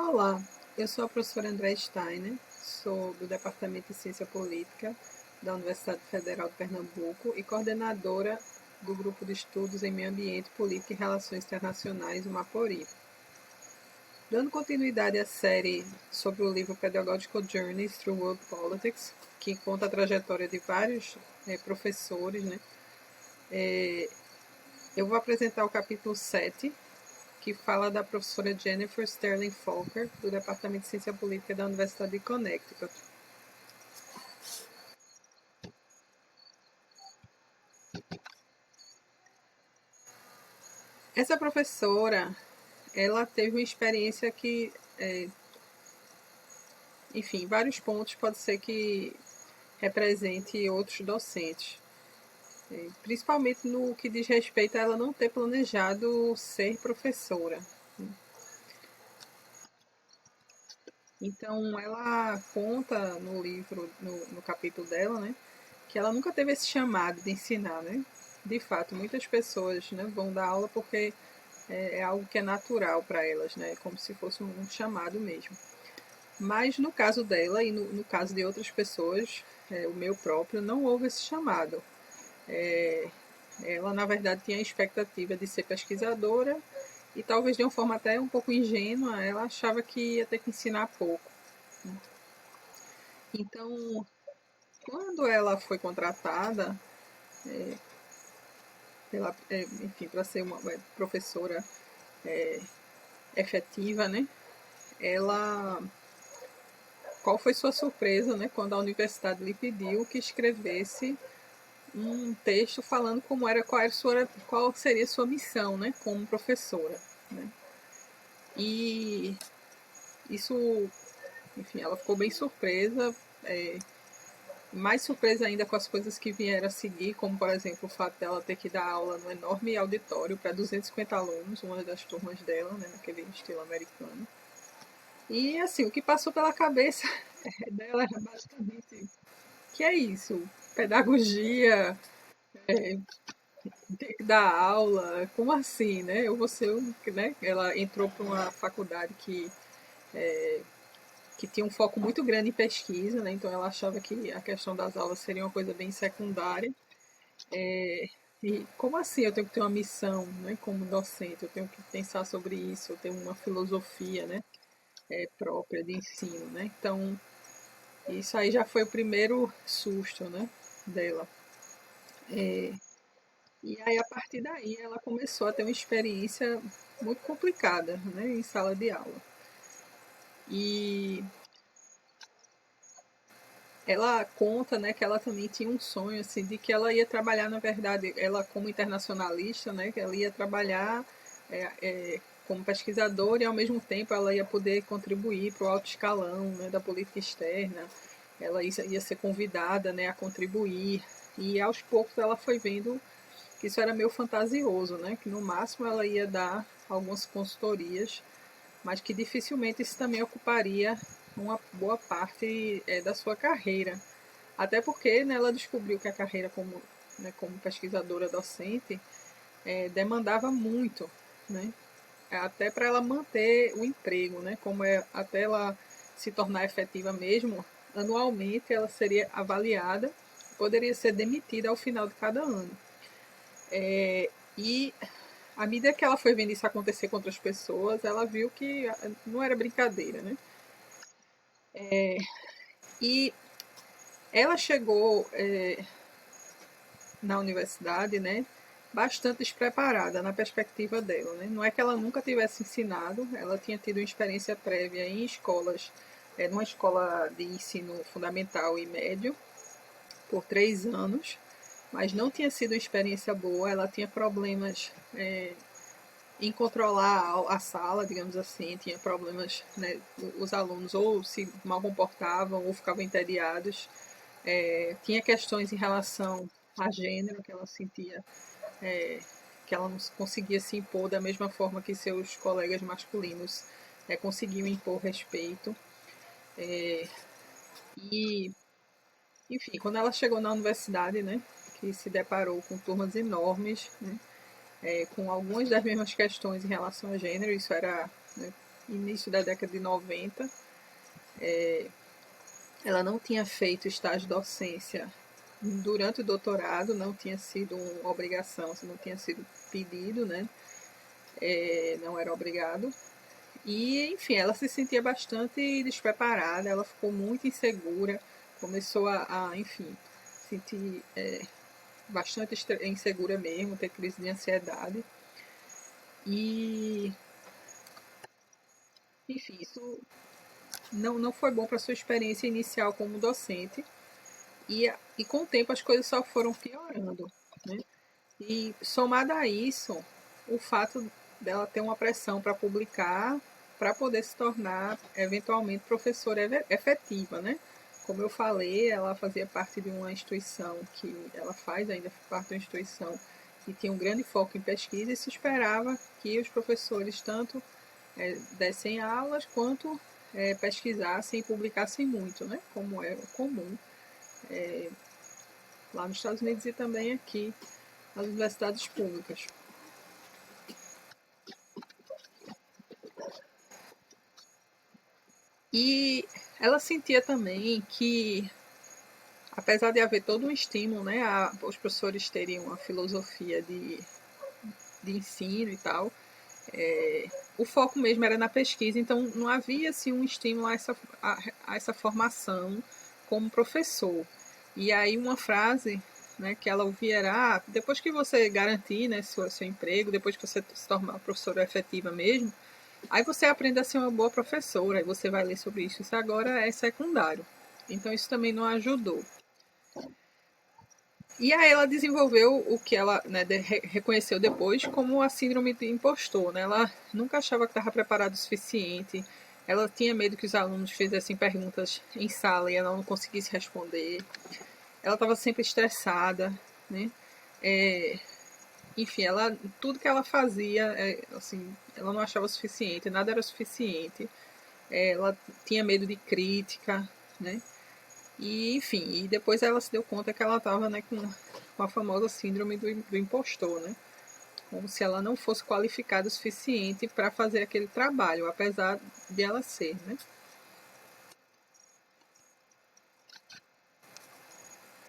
Olá, eu sou a professora André Steiner, sou do Departamento de Ciência Política da Universidade Federal de Pernambuco e coordenadora do Grupo de Estudos em Meio Ambiente, Política e Relações Internacionais, o MAPORI. Dando continuidade à série sobre o livro Pedagogical Journeys Through World Politics, que conta a trajetória de vários professores, eu vou apresentar o capítulo 7, que fala da professora Jennifer Sterling Falker, do Departamento de Ciência Política da Universidade de Connecticut. Essa professora, ela teve uma experiência que, enfim, em vários pontos pode ser que represente outros docentes. Principalmente no que diz respeito a ela não ter planejado ser professora. Então, ela conta no livro, no capítulo dela, que ela nunca teve esse chamado de ensinar, De fato, muitas pessoas, vão dar aula porque é algo que é natural para elas, Como se fosse um chamado mesmo. Mas no caso dela e no caso de outras pessoas, o meu próprio, não houve esse chamado. Ela, na verdade, tinha a expectativa de ser pesquisadora e talvez de uma forma até um pouco ingênua, ela achava que ia ter que ensinar pouco. Então, quando ela foi contratada, enfim, para ser uma professora efetiva, ela, qual foi sua surpresa, quando a universidade lhe pediu que escrevesse um texto falando qual seria sua missão, como professora, E isso, enfim, ela ficou bem surpresa, mais surpresa ainda com as coisas que vieram a seguir, como por exemplo o fato dela ter que dar aula no enorme auditório para 250 alunos, uma das turmas dela, naquele estilo americano. E assim, o que passou pela cabeça dela era basicamente que é isso, pedagogia, ter que dar aula, como assim, Eu vou ser Ela entrou para uma faculdade que tinha um foco muito grande em pesquisa, Então ela achava que a questão das aulas seria uma coisa bem secundária. E como assim eu tenho que ter uma missão, como docente? Eu tenho que pensar sobre isso, eu tenho uma filosofia, própria de ensino, Então, isso aí já foi o primeiro susto, dela. E aí, a partir daí, ela começou a ter uma experiência muito complicada, em sala de aula. E ela conta, que ela também tinha um sonho, assim, de que ela ia trabalhar, na verdade, ela como internacionalista, que ela ia trabalhar como pesquisadora e, ao mesmo tempo, ela ia poder contribuir para o alto escalão, da política externa. Ela ia ser convidada, a contribuir. E, aos poucos, ela foi vendo que isso era meio fantasioso, Que, no máximo, ela ia dar algumas consultorias, mas que dificilmente isso também ocuparia uma boa parte da sua carreira. Até porque, ela descobriu que a carreira como pesquisadora docente demandava muito, até para ela manter o emprego, como até ela se tornar efetiva mesmo, anualmente ela seria avaliada, poderia ser demitida ao final de cada ano. E à medida que ela foi vendo isso acontecer com outras pessoas, ela viu que não era brincadeira, E ela chegou na universidade, bastante despreparada na perspectiva dela, Não é que ela nunca tivesse ensinado, ela tinha tido uma experiência prévia em escolas, numa escola de ensino fundamental e médio, por 3 anos, mas não tinha sido uma experiência boa, ela tinha problemas em controlar a sala, digamos assim, tinha problemas, os alunos ou se mal comportavam ou ficavam entediados, tinha questões em relação a gênero que ela sentia que ela não conseguia se impor da mesma forma que seus colegas masculinos conseguiam impor respeito. E, enfim, quando ela chegou na universidade, que se deparou com turmas enormes, com algumas das mesmas questões em relação a gênero, isso era início da década de 90. Ela não tinha feito estágio de docência durante o doutorado, não tinha sido uma obrigação, não tinha sido pedido, né? Não era obrigado. E, enfim, ela se sentia bastante despreparada, ela ficou muito insegura, começou enfim, sentir bastante insegura mesmo, ter crise de ansiedade. E, enfim, isso não foi bom para sua experiência inicial como docente. E com o tempo as coisas só foram piorando, né? E somado a isso, o fato dela ter uma pressão para publicar, para poder se tornar eventualmente professora efetiva, né? Como eu falei, ela fazia parte de uma instituição que ela faz ainda parte de uma instituição que tinha um grande foco em pesquisa e se esperava que os professores tanto dessem aulas quanto pesquisassem e publicassem muito, né? Como é comum lá nos Estados Unidos e também aqui nas universidades públicas. E ela sentia também que, apesar de haver todo um estímulo, né, os professores terem uma filosofia de ensino e tal, o foco mesmo era na pesquisa, então não havia assim, um estímulo a essa formação como professor. E aí uma frase, né, que ela ouvia era: depois que você garantir, né, seu emprego, depois que você se tornar professora efetiva mesmo, aí você aprende a ser uma boa professora, aí você vai ler sobre isso. Isso agora é secundário. Então isso também não ajudou. E aí ela desenvolveu o que ela, né, reconheceu depois como a síndrome de impostor. Né? Ela nunca achava que estava preparada o suficiente. Ela tinha medo que os alunos fizessem perguntas em sala e ela não conseguisse responder. Ela estava sempre estressada, né? É, enfim, tudo que ela fazia, assim, ela não achava o suficiente, nada era suficiente. Ela tinha medo de crítica, né? E, enfim, e depois ela se deu conta que ela estava, né, com a famosa síndrome do impostor, né? Como se ela não fosse qualificada o suficiente para fazer aquele trabalho, apesar de ela ser, né?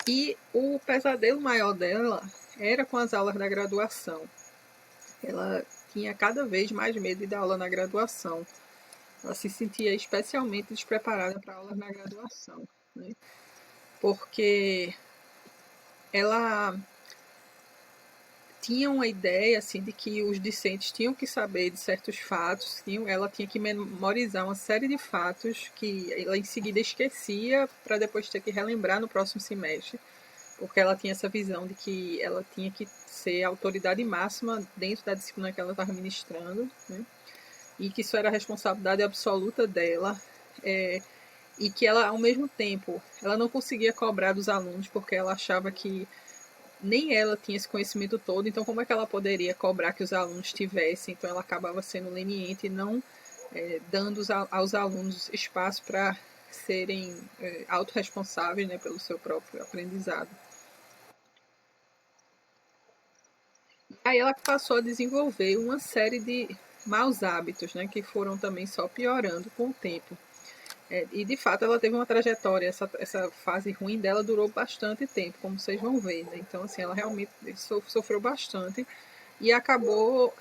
E o pesadelo maior dela era com as aulas da graduação. Ela tinha cada vez mais medo de dar aula na graduação. Ela se sentia especialmente despreparada para aulas na graduação, né? Porque ela tinha uma ideia assim de que os discentes tinham que saber de certos fatos, ela tinha que memorizar uma série de fatos que ela em seguida esquecia para depois ter que relembrar no próximo semestre, porque ela tinha essa visão de que ela tinha que ser a autoridade máxima dentro da disciplina que ela estava ministrando, né? E que isso era a responsabilidade absoluta dela, e que ela, ao mesmo tempo, ela não conseguia cobrar dos alunos porque ela achava que nem ela tinha esse conhecimento todo, então como é que ela poderia cobrar que os alunos tivessem? Então ela acabava sendo leniente e não dando aos alunos espaço para serem autorresponsáveis, né, pelo seu próprio aprendizado. Aí ela passou a desenvolver uma série de maus hábitos, né, que foram também só piorando com o tempo. E de fato ela teve uma trajetória, essa fase ruim dela durou bastante tempo, como vocês vão ver. Né? Então, assim, ela realmente sofreu bastante e acabou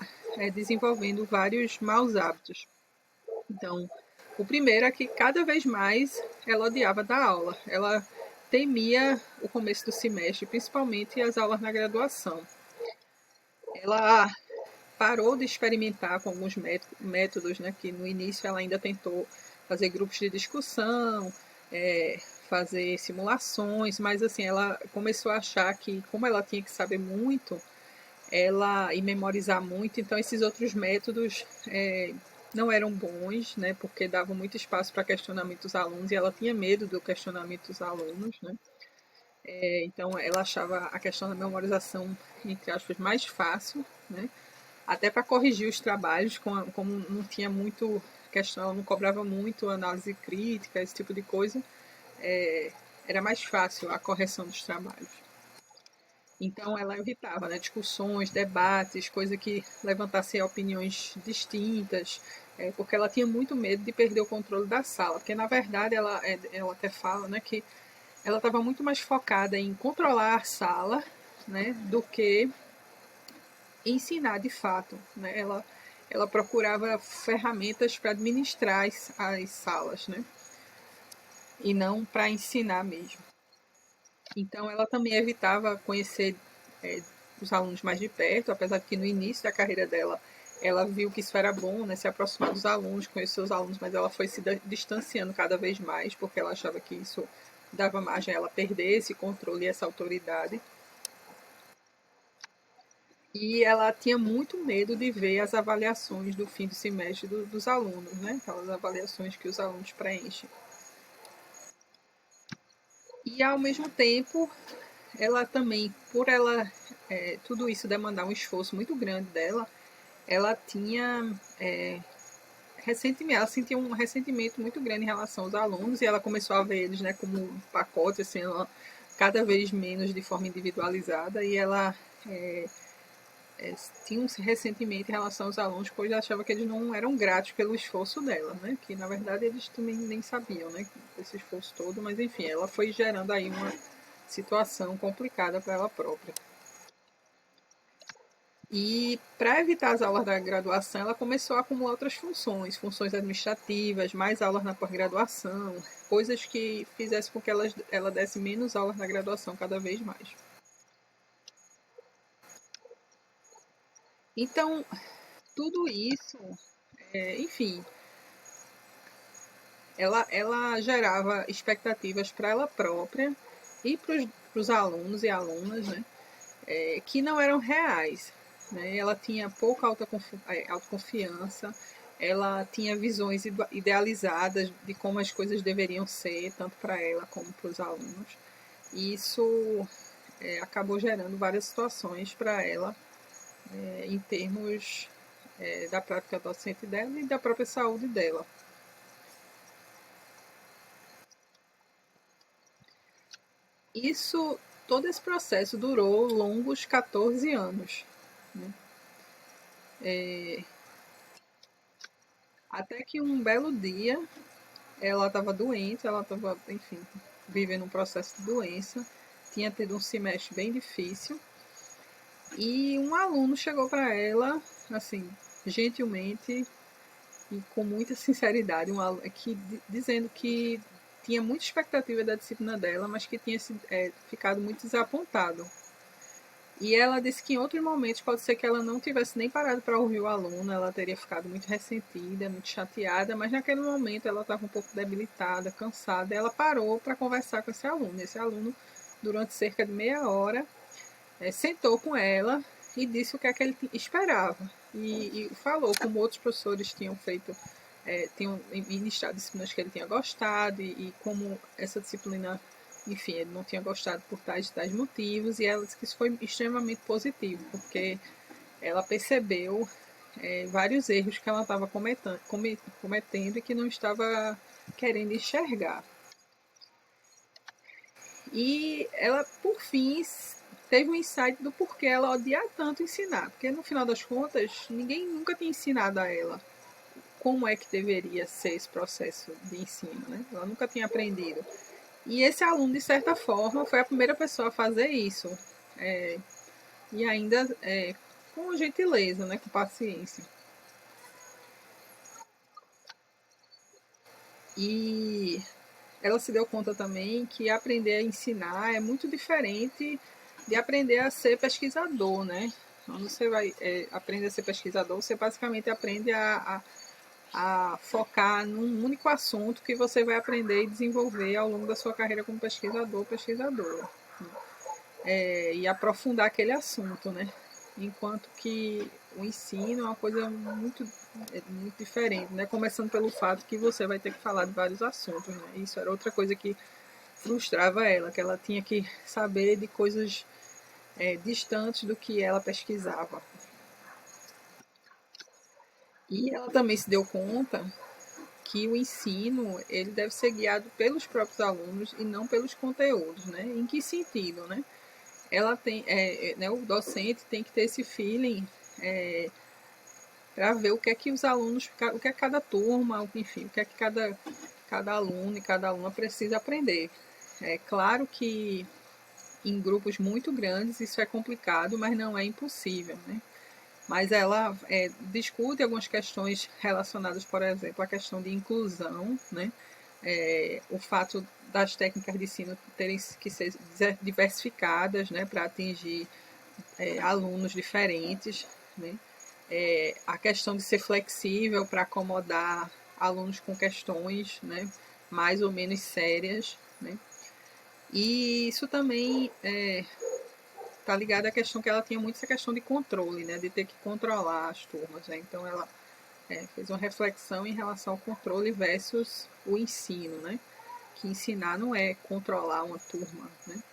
desenvolvendo vários maus hábitos. Então, o primeiro é que cada vez mais ela odiava dar aula. Ela temia o começo do semestre, principalmente as aulas na graduação. Ela parou de experimentar com alguns métodos, né, que no início ela ainda tentou fazer grupos de discussão, fazer simulações, mas assim, ela começou a achar que como ela tinha que saber muito, ela e memorizar muito, então esses outros métodos não eram bons, né, porque davam muito espaço para questionamento dos alunos e ela tinha medo do questionamento dos alunos, né. Então ela achava a questão da memorização, entre aspas, mais fácil, né, até para corrigir os trabalhos, como não tinha muito questão, não cobrava muito análise crítica, esse tipo de coisa, era mais fácil a correção dos trabalhos. Então ela evitava, né, discussões, debates, coisa que levantasse opiniões distintas, porque ela tinha muito medo de perder o controle da sala, porque na verdade ela até fala, né, que ela estava muito mais focada em controlar a sala, né, do que ensinar de fato, né? Ela procurava ferramentas para administrar as salas, né? E não para ensinar mesmo. Então ela também evitava conhecer é, os alunos mais de perto, apesar de que no início da carreira dela ela viu que isso era bom, né, se aproximar dos alunos, conhecer os alunos, mas ela foi se distanciando cada vez mais, porque ela achava que isso dava margem a ela perder esse controle e essa autoridade. E ela tinha muito medo de ver as avaliações do fim do semestre dos alunos, né? Aquelas avaliações que os alunos preenchem. E ao mesmo tempo, ela também, por ela tudo isso demandar um esforço muito grande dela, ela tinha recentemente, ela sentia um ressentimento muito grande em relação aos alunos e ela começou a ver eles, né, como um pacote, assim, cada vez menos de forma individualizada e ela tinha um ressentimento em relação aos alunos, pois achava que eles não eram gratos pelo esforço dela, né? Que na verdade eles também nem sabiam, né? Esse esforço todo, mas enfim, ela foi gerando aí uma situação complicada para ela própria. E para evitar as aulas da graduação, ela começou a acumular outras funções, funções administrativas, mais aulas na pós-graduação, coisas que fizessem com que ela desse menos aulas na graduação cada vez mais. Então, tudo isso, enfim, ela gerava expectativas para ela própria e para os alunos e alunas, né, que não eram reais. Né? Ela tinha pouca autoconfiança, ela tinha visões idealizadas de como as coisas deveriam ser, tanto para ela como para os alunos. E isso acabou gerando várias situações para ela, em termos da prática docente dela e da própria saúde dela. Isso, todo esse processo durou longos 14 anos. Né? Até que um belo dia ela estava doente, ela estava, enfim, vivendo um processo de doença, tinha tido um semestre bem difícil e um aluno chegou para ela, assim, gentilmente e com muita sinceridade, dizendo que tinha muita expectativa da disciplina dela, mas que tinha ficado muito desapontado. E ela disse que em outros momentos pode ser que ela não tivesse nem parado para ouvir o aluno, ela teria ficado muito ressentida, muito chateada, mas naquele momento ela estava um pouco debilitada, cansada, e ela parou para conversar com esse aluno. Esse aluno, durante cerca de meia hora, sentou com ela e disse o que é que ele esperava. E falou como outros professores tinham feito, tinham ministrado disciplinas que ele tinha gostado, e como essa disciplina, enfim, ele não tinha gostado por tais motivos, e ela disse que isso foi extremamente positivo, porque ela percebeu vários erros que ela estava cometendo e que não estava querendo enxergar. E ela, por fim, teve um insight do porquê ela odiar tanto ensinar. Porque no final das contas, ninguém nunca tinha ensinado a ela como é que deveria ser esse processo de ensino, né? Ela nunca tinha aprendido. E esse aluno, de certa forma, foi a primeira pessoa a fazer isso. É, e ainda com gentileza, né? Com paciência. E ela se deu conta também que aprender a ensinar é muito diferente de aprender a ser pesquisador, né? Quando você vai aprender a ser pesquisador, você basicamente aprende a focar num único assunto que você vai aprender e desenvolver ao longo da sua carreira como pesquisador ou pesquisadora. E aprofundar aquele assunto, né? Enquanto que o ensino é uma coisa muito diferente, né? Começando pelo fato que você vai ter que falar de vários assuntos, né? Isso era outra coisa que frustrava ela, que ela tinha que saber de coisas distantes do que ela pesquisava. E ela também se deu conta que o ensino ele deve ser guiado pelos próprios alunos e não pelos conteúdos, né? Em que sentido, né? ela tem, né, o docente tem que ter esse feeling para ver o que é que os alunos, o que é cada turma, enfim, o que é que cada aluno e cada aluna precisa aprender. É claro que em grupos muito grandes isso é complicado, mas não é impossível, né? Mas ela discute algumas questões relacionadas, por exemplo, à questão de inclusão, né? O fato das técnicas de ensino terem que ser diversificadas, né, para atingir alunos diferentes, né? A questão de ser flexível para acomodar alunos com questões, né, mais ou menos sérias, né? E isso também está ligado à questão que ela tinha muito essa questão de controle, né, de ter que controlar as turmas, né? Então ela fez uma reflexão em relação ao controle versus o ensino, né? Que ensinar não é controlar uma turma, né?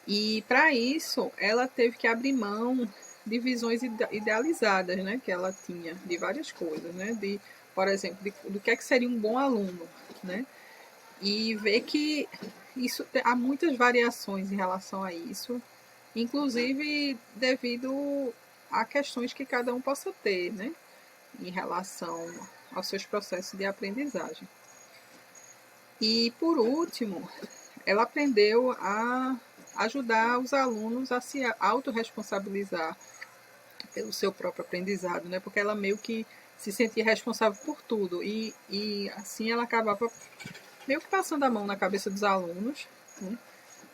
E para isso ela teve que abrir mão de visões idealizadas, né, que ela tinha de várias coisas, né, de, por exemplo, do que é que seria um bom aluno, né, e ver que isso há muitas variações em relação a isso, inclusive devido a questões que cada um possa ter, né, em relação aos seus processos de aprendizagem. E por último, ela aprendeu a ajudar os alunos a se autorresponsabilizar pelo seu próprio aprendizado, né? Porque ela meio que se sentia responsável por tudo e assim ela acabava meio que passando a mão na cabeça dos alunos, né?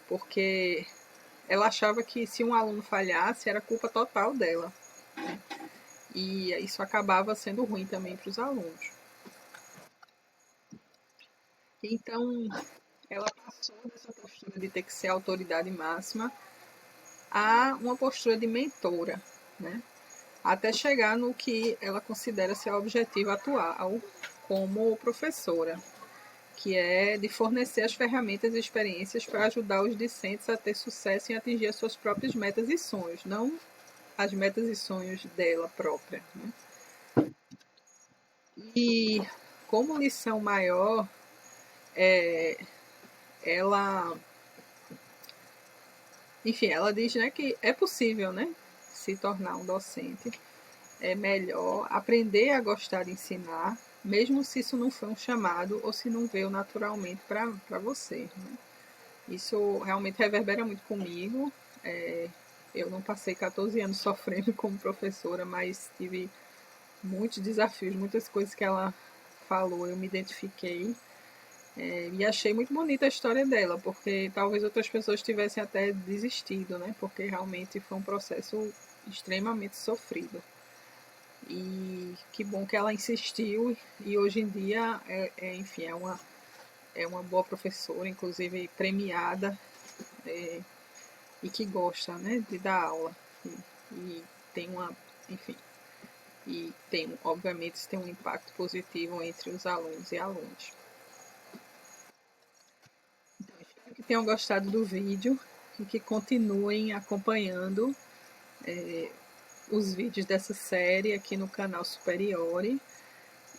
Porque ela achava que se um aluno falhasse era culpa total dela, né? E isso acabava sendo ruim também para os alunos. Então, ela passou dessa postura de ter que ser a autoridade máxima a uma postura de mentora, né? Até chegar no que ela considera ser o objetivo atual como professora, que é de fornecer as ferramentas e experiências para ajudar os discentes a ter sucesso em atingir as suas próprias metas e sonhos, não as metas e sonhos dela própria, né? E como lição maior, ela, enfim, ela diz, né, que é possível, né, se tornar um docente. É melhor aprender a gostar de ensinar, mesmo se isso não foi um chamado ou se não veio naturalmente para você, né? Isso realmente reverbera muito comigo. Eu não passei 14 anos sofrendo como professora, mas tive muitos desafios, muitas coisas que ela falou, eu me identifiquei. E achei muito bonita a história dela, porque talvez outras pessoas tivessem até desistido, né? Porque realmente foi um processo extremamente sofrido. E que bom que ela insistiu e hoje em dia enfim, é uma boa professora, inclusive premiada, é, e que gosta, né, de dar aula. E tem uma, enfim, e tem, obviamente, isso tem um impacto positivo entre os alunos e alunos. Então, espero que tenham gostado do vídeo e que continuem acompanhando os vídeos dessa série aqui no canal Superiore.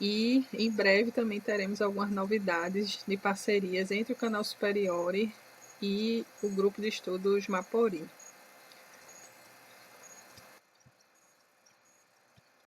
E em breve também teremos algumas novidades de parcerias entre o canal Superiore e o grupo de estudos Mapori.